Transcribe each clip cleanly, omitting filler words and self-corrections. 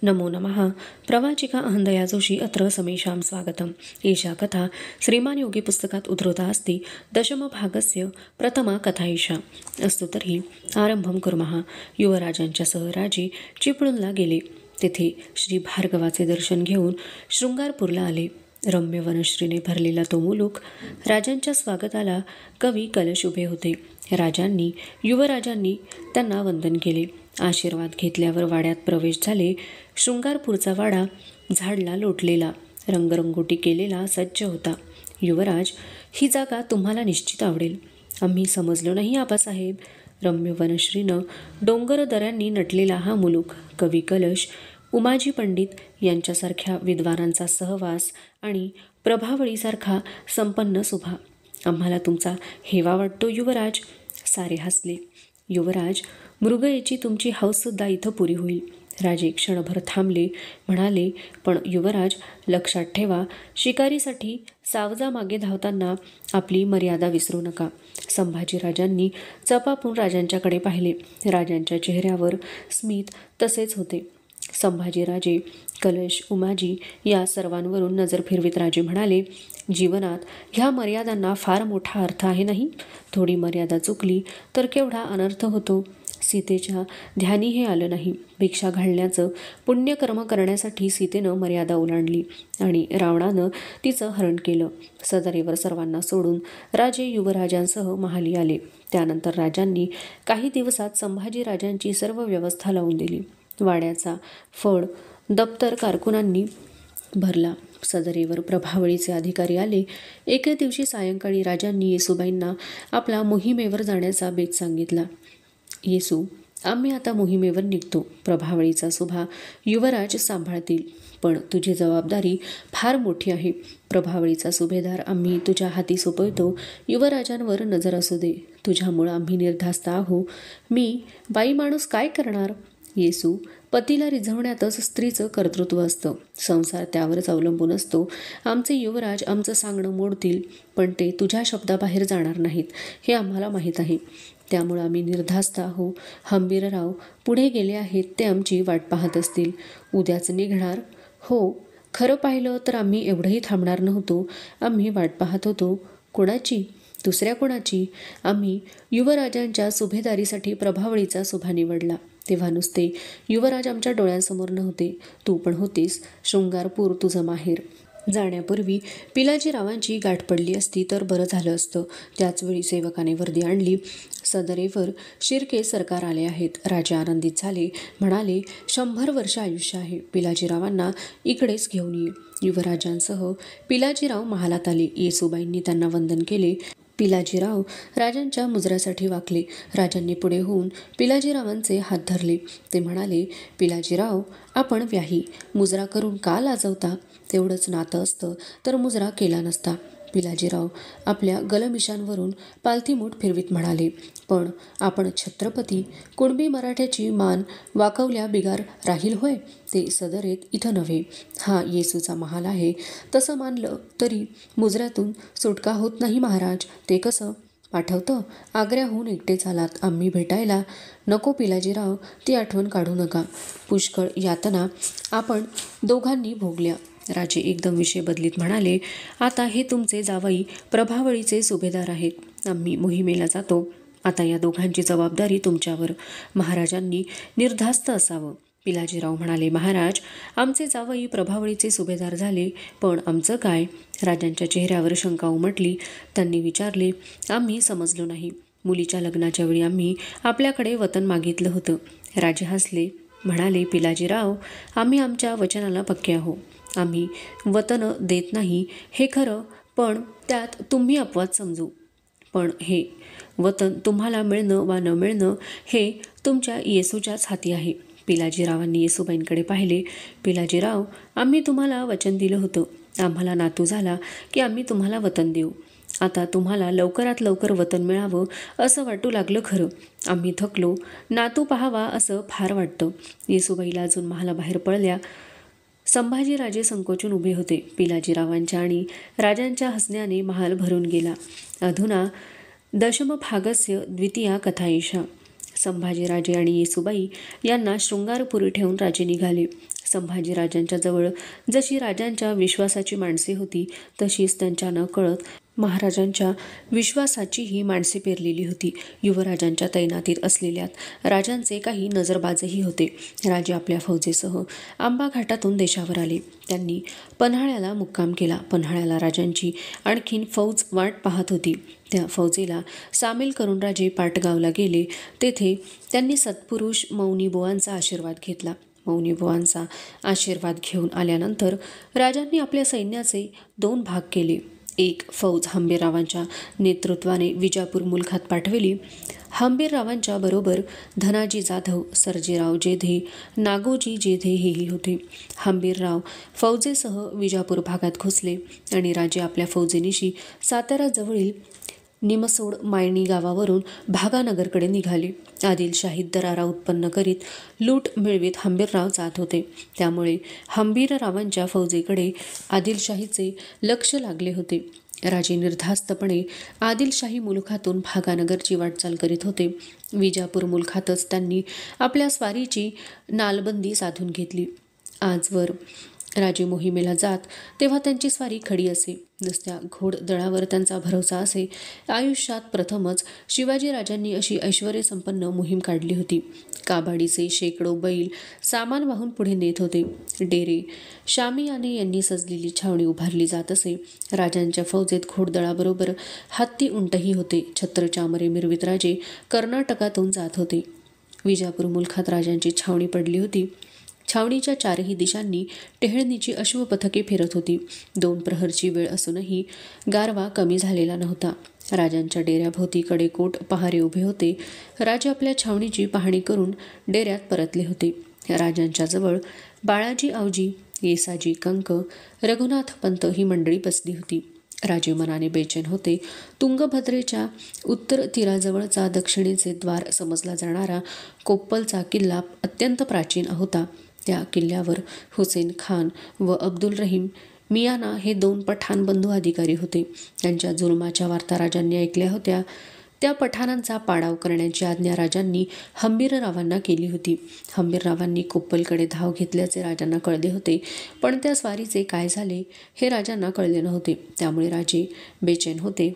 नमो नमः। प्रवाचिका अहंदया जोशी अत्र समेषां स्वागतम्। एषा कथा श्रीमान योगी पुस्तकात उद्धृता अस्ति। दशमभागस्य प्रथमा कथा एषा। अस्तु तर्हि आरंभं कुर्मः। युवराजांच्या सह राजे चिपळूणला गेले. तेथे श्री भार्गवाचे दर्शन घेऊन शृंगारपूरला आले. रम्य वनश्रीने भरलेला तो मुलूक. राजांच्या स्वागताला कवी कलश उभे होते. युवराजांनी त्यांना वंदन केले. आशीर्वाद घेतल्यावर वाड्यात प्रवेश झाले. शृंगारपूरचा वाडा झाडला लोटलेला, रंगरंगोटी केलेला सज्ज होता. युवराज, ही जागा तुम्हाला निश्चित आवडेल. आम्ही समजलो नाही आबासाहेब. रम्य वनश्रीनं डोंगर दऱ्यांनी नटलेला हा मुलूक, कवी कलश, उमाजी पंडित यांच्यासारख्या विद्वानांचा सहवास आणि प्रभावळीसारखा संपन्न सुभा. आम्हाला हेवा वाटतो युवराज. सारे हसले. युवराज, मृगयेची तुमची हौससुद्धा इथं पुरी होईल. राजे क्षणभर थांबले. म्हणाले, पण युवराज, लक्षात ठेवा, शिकारीसाठी सावजा मागे धावताना आपली मर्यादा विसरू नका. संभाजीराजांनी चपापून राजांच्याकडे पाहिले. राजांच्या चेहऱ्यावर स्मित तसेच होते. संभाजीराजे, कलश, उमाजी या सर्वांवरून नजर फिरवीत राजे म्हणाले, जीवनात ह्या मर्यादांना फार मोठा अर्थ आहे नाही. थोडी मर्यादा चुकली तर केवढा अनर्थ होतो. सीतेच्या ध्यानी हे आलं नाही. भिक्षा घालण्याचं पुण्यकर्म करण्यासाठी सीतेनं मर्यादा ओलांडली आणि रावणानं तिचं हरण केलं. सदरेवर सर्वांना सोडून राजे युवराजांसह महाली आले. त्यानंतर राजांनी काही दिवसात संभाजीराजांची सर्व व्यवस्था लावून दिली. वाड्याचा फळ दप्तर कारकुनांनी भरला. सदरेवर प्रभावळीचे अधिकारी आले. एके दिवशी सायंकाळी राजांनी येसूबाईंना आपला मोहिमेवर जाण्याचा बेत सांगितला. येसू, आम्ही आता मोहिमेवर निघतो. प्रभावळीचा सुभा युवराज सांभाळतील, पण तुझी जबाबदारी फार मोठी आहे. प्रभावळीचा सुभेदार आम्ही तुझ्या हाती सोपवतो. युवराजांवर नजर असू दे. तुझ्यामुळं आम्ही निर्धास्त आहो. मी बाई माणूस काय करणार? येसू, पतीला रिझवण्यातच स्त्रीचं कर्तृत्व असतं. संसार त्यावरच अवलंबून असतो. आमचे युवराज आमचं सांगणं मोडतील, पण ते तुझ्या शब्दाबाहेर जाणार नाहीत हे आम्हाला माहीत आहे. त्यामुळं आम्ही निर्धास्त आहो. हंबीरराव पुढे गेले आहेत. ते आमची वाट पाहत असतील. उद्याच निघणार. हो, खरं पाहिलं तर आम्ही एवढंही थांबणार नव्हतो. आम्ही वाट पाहत होतो. कोणाची? दुसऱ्या कोणाची? आम्ही युवराजांच्या सुभेदारीसाठी प्रभावळीचा सुभा निवडला. तेव्हा नुसते युवराज आमच्या डोळ्यांसमोर नव्हते. तू पण होतीस. शृंगारपूर तुझं माहेर. जाण्यापूर्वी पिलाजीरावांची गाठ पडली असती तर बरं झालं असतं. त्याचवेळी सेवकाने वर्दी आणली. सदरेवर शिर्के सरकार आले आहेत. राजे आनंदित झाले. म्हणाले, 100 वर्ष आयुष्य आहे. पिलाजीरावांना इकडेच घेऊन ये. युवराजांसह पिलाजीराव महालात आले. येसूबाईंनी त्यांना वंदन केले. पिलाजीराव राजांच्या मुजऱ्यासाठी वाकले. राजांनी पुढे होऊन पिलाजीरावांचे हात धरले. ते म्हणाले, पिलाजीराव, आपण व्याही. मुजरा करून का लाजवता? तेवढंच नातं असतं तर मुजरा केला नसता. पिलाजीराव आपल्या गलमिशांवरून पालथीमूठ फिरवीत म्हणाले, पण आपण छत्रपती, कुणबी मराठ्याची मान वाकवल्या बिगार राहील होय? ते सदरेत इथं नव्हे. हा येसूचा महाल आहे. तसं मानलं तरी मुजऱ्यातून सुटका होत नाही महाराज. ते कसं? आठवतं, आग्र्याहून एकटेच आलात आम्ही भेटायला. नको पिलाजीराव, ती आठवण काढू नका. पुष्कळ यातना आपण दोघांनी भोगल्या. राजे एकदम विषय बदलीत म्हणाले, आता हे तुमचे जावई प्रभावळीचे सुभेदार आहेत. आम्ही मोहिमेला जातो. आता या दोघांची जबाबदारी तुमच्यावर. महाराजांनी निर्धास्त असावं. पिलाजीराव म्हणाले, महाराज, आमचे जावई प्रभावळीचे सुभेदार झाले, पण आमचं काय? राजांच्या चेहऱ्यावर शंका उमटली. त्यांनी विचारले, आम्ही समजलो नाही. मुलीच्या लग्नाच्या वेळी आम्ही आपल्याकडे वतन मागितलं होतं. राजे हसले. म्हणाले, पिलाजीराव, आम्ही आमच्या वचनाला पक्के आहो. आम्ही वतन देत नाही हे खरं, पण त्यात तुम्ही अपवाद समजू. पण हे वतन तुम्हाला मिळणं वा न मिळणं हे तुमच्या येसूच्याच हाती आहे. पिलाजीरावांनी येसूबाईंकडे पाहिले. पिलाजीराव, आम्ही तुम्हाला वचन दिलं होतं. आम्हाला नातू झाला की आम्ही तुम्हाला वतन देऊ. आता तुम्हाला लवकरात लवकर वतन मिळावं असं वाटू लागलं खरं. आम्ही थकलो. नातू पाहावा असं फार वाटतं. येसूबाईला अजून महालाबाहेर पळल्या. संभाजीराजे संकोचून उभे होते. पिलाजीरावांच्या आणि राजांच्या हसण्याने महाल भरून गेला. अधुना दशमभागस्य द्वितीया कथा एषा. संभाजीराजे आणि येसूबाई यांना शृंगारपुरी ठेवून राजे निघाले. संभाजीराजांच्या जवळ जशी राजांच्या विश्वासाची माणसे होती तशीच त्यांच्या नकळत महाराजांच्या विश्वासाचीही माणसे पेरलेली होती. युवराजांच्या तैनातीत असलेल्यात राजांचे काही नजरबाजही होते. राजे आपल्या फौजेसह आंबा घाटातून देशावर आले. त्यांनी पन्हाळ्याला मुक्काम केला. पन्हाळ्याला राजांची आणखीन फौज वाट पाहत होती. त्या फौजेला सामील करून राजे पाटगावला गेले. तेथे त्यांनी सत्पुरुष मौनीबुवांचा आशीर्वाद घेतला. मौनीबुवांचा आशीर्वाद घेऊन आल्यानंतर राजांनी आपल्या सैन्याचे 2 भाग केले. एक फौज हंबीररावांच्या नेतृत्वाने विजापूर मुलखात पाठविली. हंबीररावांच्या बरोबर धनाजी जाधव, सर्जेराव जेधे, नागोजी जेधे हेही होते. हंबीरराव फौजेसह विजापूर भागात घुसले आणि राजे आपल्या फौजेनिशी साताऱ्याजवळील निमसोड मायणी गावावरून भागानगरकडे निघाले. आदिलशाहीत दरारा उत्पन्न करीत लूट मिळवीत हंबीरराव जात होते. त्यामुळे हंबीररावांच्या फौजेकडे आदिलशाहीचे लक्ष लागले होते. राजे निर्धास्तपणे आदिलशाही मुलखातून भागानगरची वाटचाल करीत होते. विजापूर मुलखातच त्यांनी आपल्या स्वारीची नालबंदी साधून घेतली. आजवर राजे मोहिमेला जात तेव्हा त्यांची स्वारी खडी असे. नुसत्या घोडदळावर त्यांचा भरोसा असे. आयुष्यात प्रथमच शिवाजीराजांनी अशी ऐश्वर्यसंपन्न मोहीम काढली होती. काबाडीचे शेकडो बैल सामान वाहून पुढे नेत होते. डेरे शामियाने यांनी सजलेली छावणी उभारली जात असे. राजांच्या फौजेत घोडदळाबरोबर हत्ती उंटही होते. छत्र चामरे मिरवित राजे कर्नाटकातून जात होते. विजापूर मुलखात राजांची छावणी पडली होती. छावणीच्या 4ही दिशांनी टेहळणीची अश्वपथके फिरत होती. 2 प्रहरची वेळ असूनही गारवा कमी झालेला नव्हता. राजांच्या डेऱ्याभोवती कडेकोट पहारे उभे होते. राजे आपल्या छावणीची पाहणी करून डेऱ्यात परतले होते. राजांच्या जवळ बाळाजी आवजी, येसाजी कंक, रघुनाथ पंत ही मंडळी बसली होती. राजे मनाने बेचैन होते. तुंगभद्रेच्या उत्तर तीराजवळचा दक्षिणेचे द्वार समजला जाणारा कोप्पलचा किल्ला अत्यंत प्राचीन होता. त्या किल्ल्यावर हुसेन खान व अब्दुल रहीम मियाना हे 2 पठाण बंधू अधिकारी होते. त्यांच्या जुलमाच्या वार्ता राजांनी ऐकल्या होत्या. त्या पठाणांचा पाडाव करण्याची आज्ञा राजांनी हंबीररावांना केली होती. हंबीररावांनी कोप्पलकडे धाव घेतल्याचे राजांना कळले होते, पण त्या स्वारीचे काय झाले हे राजांना कळले नव्हते. त्यामुळे राजे बेचैन होते.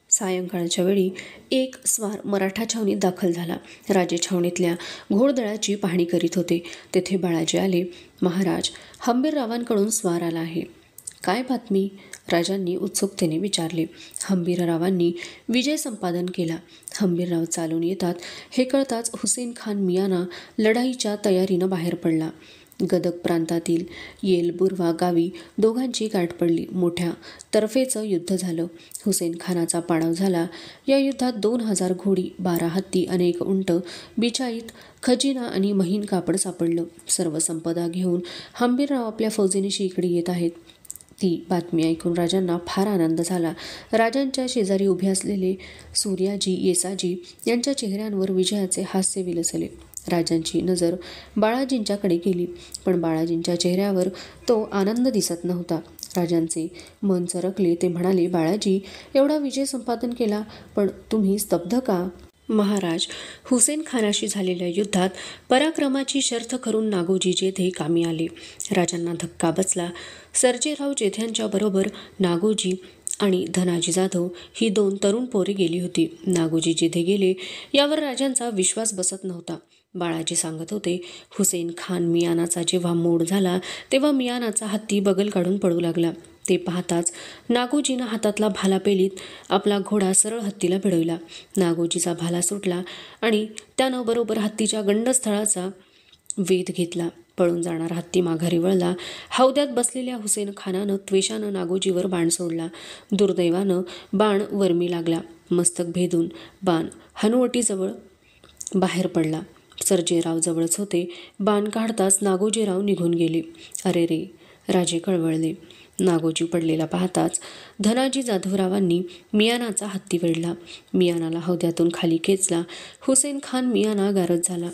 सायंकाळच्या वेळी एक स्वार मराठा छावणीत दाखल झाला. राजे छावणीतल्या घोडदळाची पाहणी करीत होते. तेथे बाळाजी आले. महाराज, हंबीररावांकडून स्वार आला आहे. काय बातमी? राजांनी उत्सुकतेने विचारले. हंबीररावांनी विजय संपादन केला. हंबीरराव चालून येतात हे कळताच हुसेन खान मियाना लढाईच्या तयारीनं बाहेर पडला. गदग प्रांतातील येलबुर्वा गावी दोघांची गाठ पडली. मोठ्या तर्फेचं युद्ध झालं. हुसेन खानाचा पाडाव झाला. या युद्धात 2000 घोडी, 12 हत्ती, अनेक उंट, बिचाईत खजिना आणि महीन कापड सापडलं. सर्व संपदा घेऊन हंबीरराव आपल्या फौजेनिशी इकडे येत आहेत. ती बातमी ऐकून राजांना फार आनंद झाला. राजांच्या शेजारी उभे असलेले सूर्याजी, येसाजी यांच्या चेहऱ्यांवर विजयाचे हास्य विलसले. राजांची नजर बाळाजींच्याकडे गेली, पण बाळाजींच्या चेहऱ्यावर तो आनंद दिसत नव्हता. राजांचे मन चरकले. ते म्हणाले, बाळाजी, एवढा विजय संपादन केला, पण तुम्ही स्तब्ध का? महाराज, हुसेन खानाशी झालेल्या युद्धात पराक्रमाची शर्थ करून नागोजी जेधे कामी आले. राजांना धक्का बसला. सर्जेराव जेध्यांच्या बरोबर नागोजी आणि धनाजी जाधव ही 2 तरुण पोरे गेली होती. नागोजी जेधे गेले यावर राजांचा विश्वास बसत नव्हता. बाळाजी सांगत होते, हुसेन खान मियानाचा जेव्हा मोड झाला तेव्हा मियानाचा हत्ती बगल काढून पडू लागला. ते पाहताच नागोजीनं हातातला भाला पेलीत आपला घोडा सरळ हत्तीला भिडविला. नागोजीचा भाला सुटला आणि त्यानं बरोबर हत्तीच्या गंडस्थळाचा वेध घेतला. पळून जाणारा हत्ती माघारी वळला. हौद्यात बसलेल्या हुसेन खानानं त्वेषानं नागोजीवर बाण सोडला. दुर्दैवानं बाण वर्मी लागला. मस्तक भेदून बाण हनुवटीजवळ बाहेर पडला. सर्जेराव जवळच होते. बाण काढताच नागोजीराव निघून गेले. अरे रे! राजे कळवळले. नागोजी पडलेला पाहताच धनाजी जाधवरावांनी मियानाचा हत्ती वेढला. मियानाला हौद्यातून खाली खेचला. हुसेन खान मियाना गारद झाला.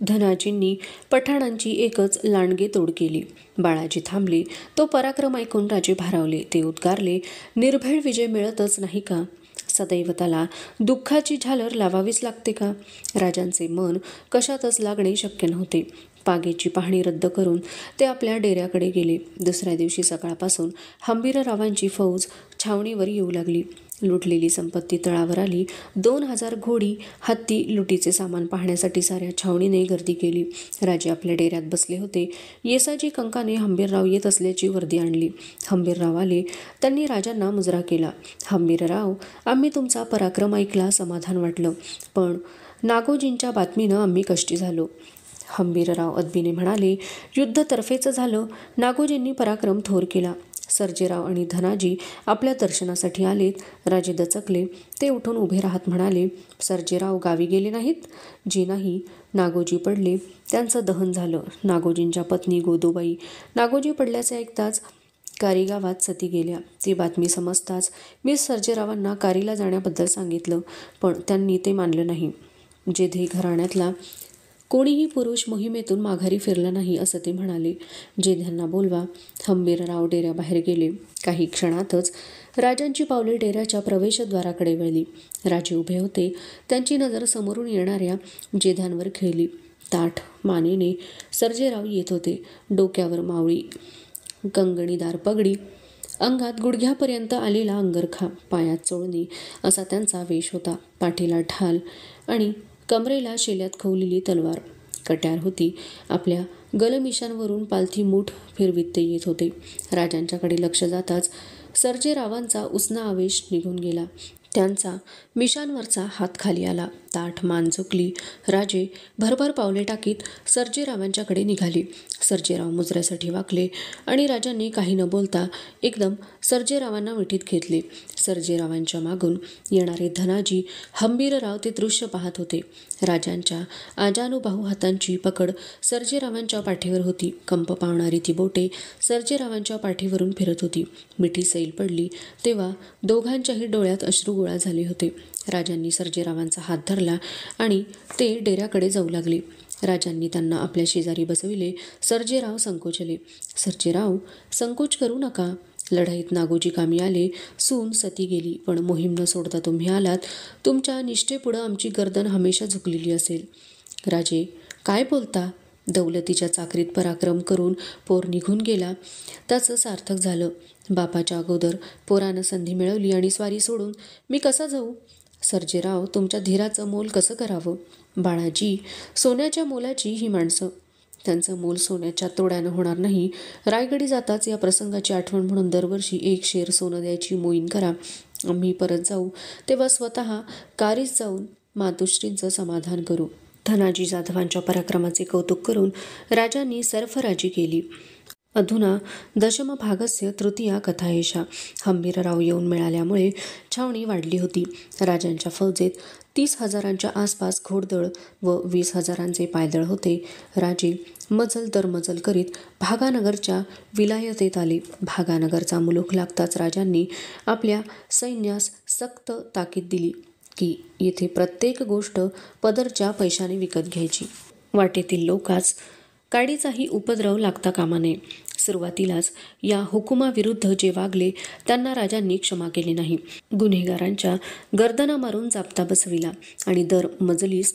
धनाजींनी पठाणांची एकच लांडगे तोड केली. बाळाजी थांबले. तो पराक्रम ऐकून राजे भारावले. ते उद्गारले, निर्भीड विजय मिळतच नाही का? सदैव त्याला दुःखाची झालर लावावीच लागते का? राजांचे मन कशातच लागणे शक्य नव्हते. पागेची पाहणी रद्द करून ते आपल्या डेऱ्याकडे गेले. दुसऱ्या दिवशी सकाळपासून हंबीररावांची फौज छावणीवर येऊ लागली. लुटलेली संपत्ती तळावर आली. 2000 घोडी, हत्ती, लुटीचे सामान पाहण्यासाठी साऱ्या छावणीने गर्दी केली. राजे आपल्या डेऱ्यात बसले होते. येसाजी कंकाने हंबीरराव येत असल्याची वर्दी आणली. हंबीरराव आले. त्यांनी राजांना मुजरा केला. हंबीरराव, आम्ही तुमचा पराक्रम ऐकला, समाधान वाटलं, पण नागोजींच्या बातमीनं आम्ही कष्टी झालो. हंबीरराव अदबीने म्हणाले, युद्ध तर्फेचं झालं. नागोजींनी पराक्रम थोर केला. सर्जेराव आणि धनाजी आपल्या दर्शनासाठी आलेत. राजे दचकले. ते उठून उभे राहत म्हणाले, सर्जेराव गावी गेले नाहीत? जे नाही. नागोजी पडले. त्यांचं दहन झालं. नागोजींच्या पत्नी गोदूबाई नागोजी पडल्याचे ऐकताच कारी गावात सती गेल्या. ती बातमी समजताच मी सर्जेरावांना कारीला जाण्याबद्दल सांगितलं, पण त्यांनी ते मानलं नाही. जेधे घराण्यातला कोणीही पुरुष मोहिमेतून माघारी फिरला नाही असं ते म्हणाले. जेध्यांना बोलवा. हंबीरराव डेऱ्याबाहेर गेले. काही क्षणातच राजांची पावले डेऱ्याच्या प्रवेशद्वाराकडे वळली. राजे उभे होते. त्यांची नजर समोरून येणाऱ्या जेध्यांवर खेळली. ताठ मानेने सर्जेराव येत होते. डोक्यावर मावळी, कंगणीदार पगडी, अंगात गुडघ्यापर्यंत आलेला अंगरखा, पायात चोळणी असा त्यांचा वेश होता. पाठीला ढाल आणि कमरेला शेल्यात खवलेली तलवार. कट्यार होती. आपल्या गलमिशांवरून पालथी मूठ फिरवीत ते येत होते. राजांच्याकडे लक्ष जाताच सर्जेरावांचा उसना आवेश निघून गेला. त्यांचा मिशांवरचा हात खाली आला. ताठ मान झुकली. राजे भरभर पावले टाकीत सर्जेरावांच्याकडे निघाले. सर्जेराव मुजऱ्यासाठी वाकले आणि राजांनी काही न बोलता एकदम सर्जेरावांना मिठीत घेतले. सर्जेरावांच्या मागून येणारे धनाजी, हंबीरराव ते दृश्य पाहत होते. राजांच्या आजानुबाहू हातांची पकड सर्जेरावांच्या पाठीवर होती. कंप पावणारी ती बोटे सर्जेरावांच्या पाठीवरून फिरत होती. मिठी सैल पडली तेव्हा दोघांच्याही डोळ्यात अश्रुगोळा झाले होते. राजांनी सर्जेरावांचा हात धरला आणि ते डेऱ्याकडे जाऊ लागले. राजांनी त्यांना आपल्या शेजारी बसविले. सर्जेराव संकोचले. सर्जेराव, संकोच करू नका. लढाईत नागोजी कामी आले. सून सती गेली, पण मोहीम न सोडता तुम्ही आलात. तुमच्या निष्ठेपुढं आमची गर्दन हमेशा झुकलेली असेल. राजे, काय बोलता? दौलतीच्या चाकरीत पराक्रम करून पोर निघून गेला. त्याचं सार्थक झालं. बापाच्या अगोदर पोरानं संधी मिळवली आणि स्वारी सोडून मी कसा जाऊ? सर्जेराव, तुमच्या धीराचं मोल कसं करावं? बाळाजी, सोन्याच्या मोलाची ही माणसं. त्यांचं मोल सोन्याच्या तोड्यानं होणार नाही. रायगडी जाताच या प्रसंगाची आठवण म्हणून दरवर्षी 1 शेर सोनं द्यायची मोहीम करा. आम्ही परत जाऊ तेव्हा स्वतः कारीस जाऊन मातोश्रींचं समाधान करू. धनाजी जाधवांच्या पराक्रमाचे कौतुक करून राजांनी सरफराजी केली. अधुना दशमभागस्य तृतीया कथा एषा. हंबीरराव येऊन मिळाल्यामुळे छावणी वाढली होती. राजांच्या फौजेत 30,000च्या आसपास घोडदळ व 20,000चे पायदळ होते. राजे मजल दर मजल करीत भागानगरच्या विलायतेत आले. भागानगरचा मुलूख लागताच राजांनी आपल्या सैन्यास सक्त ताकीद दिली की येथे प्रत्येक गोष्ट पदरच्या पैशाने विकत घ्यायची. वाटेतील लोकांस काडीचाही उपद्रव लागता कामा नये. सुरुवातीलाच या हुकुमाविरुद्ध जे वागले त्यांना राजांनी क्षमा केली नाही. गुन्हेगारांच्या गर्दना मारून जाप्ता बसविला आणि दर मजलीस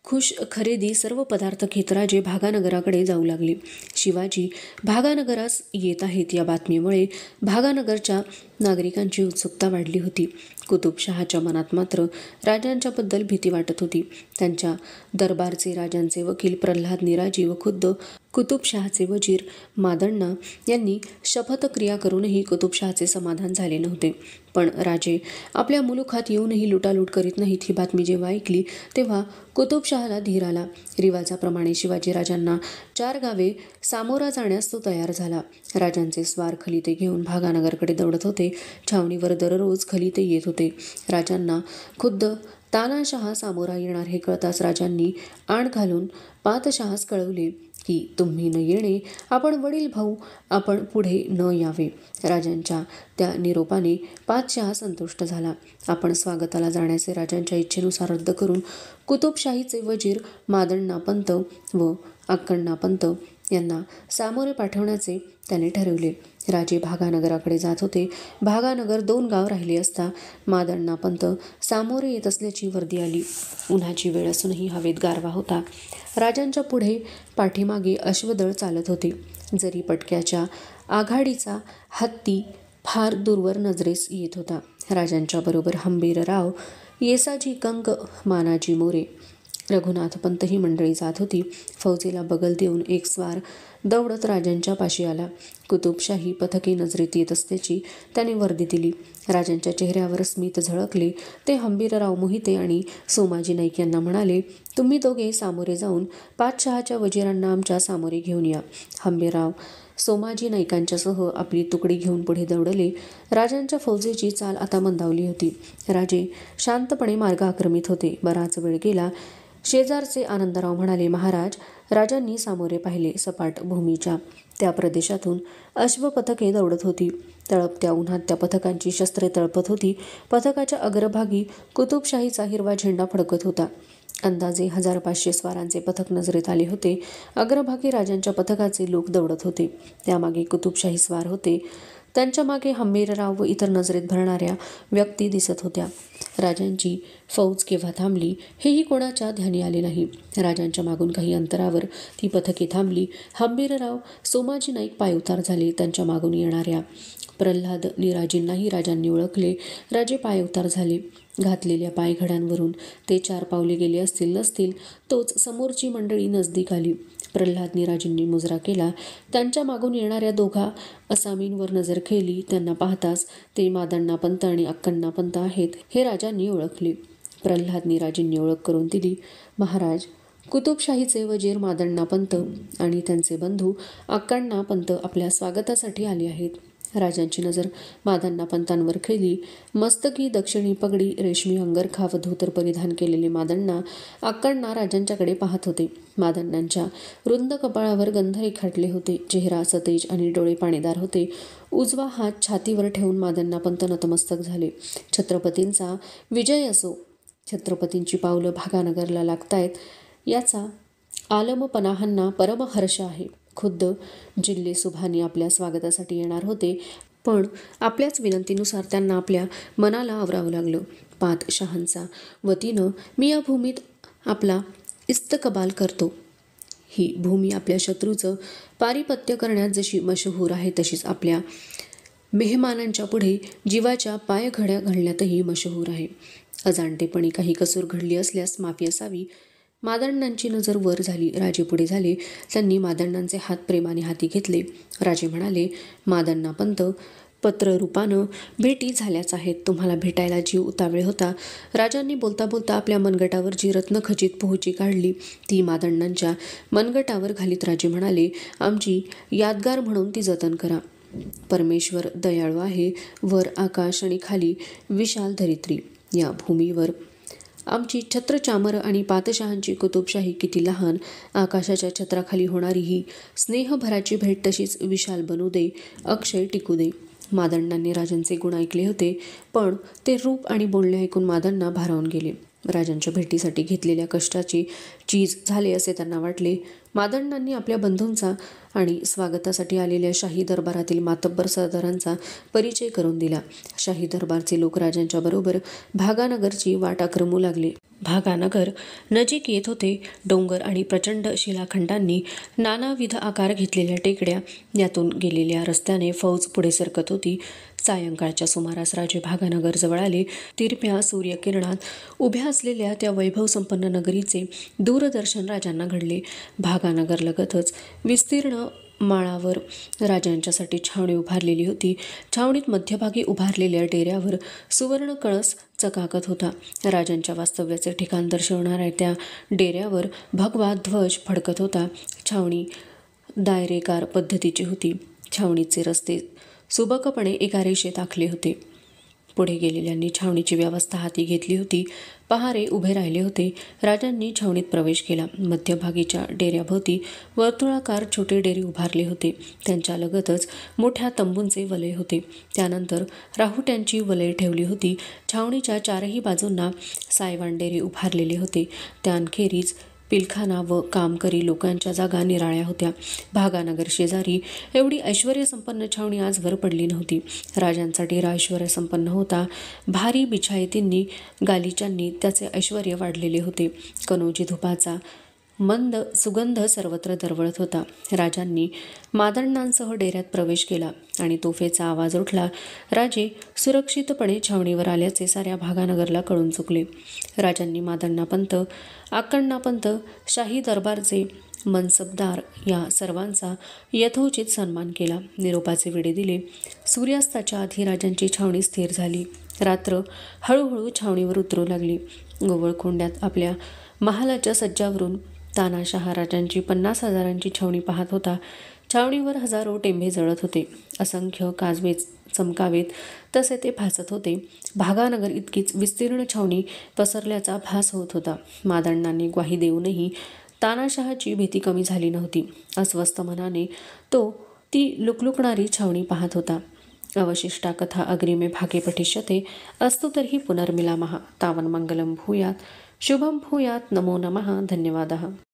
खुश खरेदी सर्व पदार्थ घेत राजे भागानगराकडे जाऊ लागले. शिवाजी भागानगरास येत आहेत या बातमीमुळे भागानगरच्या नागरिकांची उत्सुकता वाढली होती. कुतुबशहाच्या मनात मात्र राजांच्याबद्दल भीती वाटत होती. त्यांच्या दरबारचे राजांचे वकील प्रल्हाद निराजी व खुद्द कुतुबशहाचे वजीर मादण्णा यांनी शपथक्रिया करूनही कुतुबशहाचे समाधान झाले नव्हते. पण राजे आपल्या मुलुखात येऊनही लुटालूट करीत नाहीत ही बातमी जेव्हा ऐकली तेव्हा कुतुबशहाला धीर आला. रिवाजाप्रमाणे शिवाजी राजांना 4 गावे सामोरा जाण्यास तो तयार झाला. राजांचे स्वार खलिते घेऊन भागानगरकडे दौडत होते. छावणीवर दररोज खलिते येत होते. राजांना खुद्द तानाशहा सामोरा येणार हे कळताच राजांनी आण घालून पातशहास कळवले की तुम्ही न येणे आपण वडील भाऊ, आपण पुढे न यावे. राजांच्या त्या निरोपाने पातशहा संतुष्ट झाला. आपण स्वागताला जाण्याचे राजांच्या इच्छेनुसार रद्द करून कुतुबशाहीचे वजीर मादण्णा पंत व अक्कण्णा पंत यांना सामोरे पाठवण्याचे त्याने ठरवले. राजे भागानगराकडे जात होते. भागानगर 2 गाव राहिले असता मादण्णापंत सामोरे येत असल्याची वर्दी आली. उन्हाची वेळ असूनही हवेत गारवा होता. राजांच्या पुढे पाठीमागे अश्वदळ चालत होते. जरी पटक्याच्या आघाडीचा हत्ती फार दूरवर नजरेस येत होता. राजांच्या बरोबर हंबीरराव, येसाजी कंक, मानाजी मोरे, रघुनाथपंत ही मंडळी जात होती. फौजेला बगल देऊन एक स्वार दौडत राजांच्या पाशी आला. कुतुबशाही पथके नजरेत येत असल्याची त्याने वर्दी दिली. राजांच्या चेहऱ्यावर स्मित झळकले. ते हंबीरराव मोहिते आणि सोमाजी नाईक यांना म्हणाले, तुम्ही दोघे सामोरे जाऊन पातशहाच्या वजीरांना आमच्या सामोरे घेऊन या. हंबीरराव सोमाजी नाईकांच्यासह आपली तुकडी घेऊन पुढे दौडले. राजांच्या फौजेची चाल आता मंदावली होती. राजे शांतपणे मार्गाक्रमित होते. बराच वेळ गेला. शेजारचे आनंदराव म्हणाले, महाराज, राजांनी सामोरे पाहिले. सपाट भूमीच्या त्या प्रदेशातून अश्वपथके दौडत होती. तळपत्या उन्हात त्या पथकांची शस्त्रे तळपत होती. पथकाच्या अग्रभागी कुतुबशाहीचा हिरवा झेंडा फडकत होता. अंदाजे 1500 स्वारांचे पथक नजरेत आले होते. अग्रभागी राजांच्या पथकाचे लोक दौडत होते. त्यामागे कुतुबशाही स्वार होते. त्यांच्या मागे हंबीरराव व इतर नजरेत भरणाऱ्या व्यक्ती दिसत होत्या. राजांची फौज केव्हा थांबली हेही कोणाच्या ध्यानी आले नाही. राजांच्या मागून काही अंतरावर ती पथके थांबली. हंबीरराव, सोमाजी नाईक पायउतार झाले. त्यांच्या मागून येणाऱ्या प्रल्हाद निराजींनाही राजांनी ओळखले. राजे पायउतार झाले. घातलेल्या पायघड्यांवरून ते 4 पावले गेले असतील नसतील तोच समोरची मंडळी नजदीक आली. प्रल्हाद निराजींनी मुजरा केला. त्यांच्या मागून येणाऱ्या 2 असामींवर नजर केली. त्यांना पाहताच ते मादण्णापंत आणि अक्कण्णापंत आहेत हे राजांनी ओळखले. प्रल्हाद निराजींनी ओळख करून दिली. महाराज, कुतुबशाहीचे वजीर मादण्णापंत आणि त्यांचे बंधू अक्कण्णापंत आपल्या स्वागतासाठी आले आहेत. राजांची नजर मादण्णापंतांवर खेळली. मस्तकी दक्षिणी पगडी, रेशमी अंगरखा व धोतर परिधान केलेले मादण्णा अक्कण्णा राजांच्याकडे पाहत होते. मादण्णांच्या रुंद कपाळावर गंध रेखाटले होते. चेहरा सतेज आणि डोळे पाणीदार होते. उजवा हात छातीवर ठेवून मादण्णापंत नतमस्तक झाले. छत्रपतींचा विजय असो. छत्रपतींची पावलं भागानगरला लागतायत याचा आलमपनाहांना परमहर्ष आहे. खुद्द जिल्हे सुभानी आपल्या स्वागतासाठी येणार होते, पण आपल्याच विनंतीनुसार त्यांना आपल्या मनाला आवरावं लागलं. पातशहांचा वतीनं मी या भूमीत आपला इस्तकबाल करतो. ही भूमी आपल्या शत्रूचं पारिपत्य करण्यात जशी मशहूर आहे तशीच आपल्या मेहमानांच्या पुढे जीवाच्या पायघड्या घालण्यातही मशहूर आहे. अजाणतेपणी काही कसूर घडली असल्यास माफी असावी. मादण्णांची नजर वर झाली. राजे पुढे झाले. त्यांनी मादण्णांचे हात प्रेमाने हाती घेतले. राजे म्हणाले, मादण्णापंत, पत्ररूपानं भेटी झाल्याच आहेत. तुम्हाला भेटायला जीव उतावळे होता. राजांनी बोलता बोलता आपल्या मनगटावर जी रत्नखचित पोहोची काढली ती मादण्णांच्या मनगटावर घालीत राजे म्हणाले, आमची यादगार म्हणून ती जतन करा. परमेश्वर दयाळू आहे. वर आकाश आणि खाली विशाल धरित्री. या भूमीवर आमची छत्रचामर आणि पातशहांची कुतुबशाही किती लहान. आकाशाच्या छत्राखाली होणारी ही स्नेहभराची भेट तशीच विशाल बनू दे, अक्षय टिकू दे. मादण्णांनी राजांचे गुण ऐकले होते, पण ते रूप आणि बोलणे ऐकून मादण्णा भारावून गेले. राजांच्या भेटीसाठी घेतलेल्या कष्टाची चीज झाले असे त्यांना वाटले. मादण्णांनी आपल्या बंधूंचा आणि स्वागतासाठी आलेल्या शाही दरबारातील मातब्बर सरदारांचा परिचय करून दिला. शाही दरबारचे लोक राजांच्या बरोबर भागानगरची वाट आक्रमू लागले. भागानगर नजीक येत होते. डोंगर आणि प्रचंड शिलाखंडांनी नानाविध आकार घेतलेल्या टेकड्या, यातून गेलेल्या रस्त्याने फौज पुढे सरकत होती. सायंकाळच्या सुमारास राजे भागानगर जवळ आले. तिरप्या सूर्यकिरणात उभ्या असलेल्या त्या वैभवसंपन्न नगरीचे दूरदर्शन राजांना घडले. भागानगरलगतच विस्तीर्ण माळावर राजांच्यासाठी छावणी उभारलेली होती. छावणीत मध्यभागी उभारलेल्या डेऱ्यावर सुवर्ण कळस चकाकत होता. राजांच्या वास्तव्याचे ठिकाण दर्शवणाऱ्या त्या डेऱ्यावर भगवा ध्वज फडकत होता. छावणी दायरेकार पद्धतीची होती. छावणीचे रस्ते सुबकपणे एका रेषेत आखले होते. पुढे गेलेल्यांनी छावणीची व्यवस्था हाती घेतली होती. पहारे उभे राहिले होते. राजांनी छावणीत प्रवेश केला. मध्यभागीच्या डेऱ्याभोवती वर्तुळाकार छोटे डेरे उभारले होते. त्यांच्या लगतच मोठ्या तंबूंचे वलय होते. त्यानंतर राहुट्यांची वलय ठेवली होती. छावणीच्या 4ही बाजूंना सायवान डेरे उभारलेले होते. त्याखेरीज पिलखाना व कामकरी लोकांच्या जागा निराळ्या होत्या. भागानगर शेजारी एवढी ऐश्वर्यसंपन्न छावणी आजवर पडली नव्हती. राजांचा डेरा ऐश्वर्यसंपन्न होता. भारी बिछायतींनी गालिचांनी त्याचे ऐश्वर्य वाढलेले होते. कनोजी धुपाचा मंद सुगंध सर्वत्र दरवळत होता. राजांनी मादण्णांसह डेऱ्यात प्रवेश केला आणि तोफेचा आवाज उठला. राजे सुरक्षितपणे छावणीवर आल्याचे साऱ्या भागानगरला कळून चुकले. राजांनी मादण्णापंत, आकण्णापंत, शाही दरबारचे मनसबदार या सर्वांचा यथोचित सन्मान केला. निरोपाचे विडे दिले. सूर्यास्ताच्या आधी राजांची छावणी स्थिर झाली. रात्र हळूहळू छावणीवर उतरू लागली. गोवळकोंड्यात आपल्या महालाच्या सज्जावरून तानाशहा राजांची 50,000ची छावणी पाहत होता. छावणीवर हजारो टेंभे जळत होते. असंख्य काजवे चमकावेत तसे ते भासत होते. भागानगर इतकीच विस्तीर्ण छावणी पसरल्याचा भास होत होता. मादण्णांनी ग्वाही देऊनही तानाशहाची भीती कमी झाली नव्हती. अस्वस्थ मनाने तो ती लुकलुकणारी छावणी पाहत होता. अवशिष्टा कथा अग्रिमे भागे पठिष्यते. अस्तु तर्हि पुनर्मिलामः. तावन् मङ्गलं भूयात्, शुभं भूयात्. नमो नमः. धन्यवादः.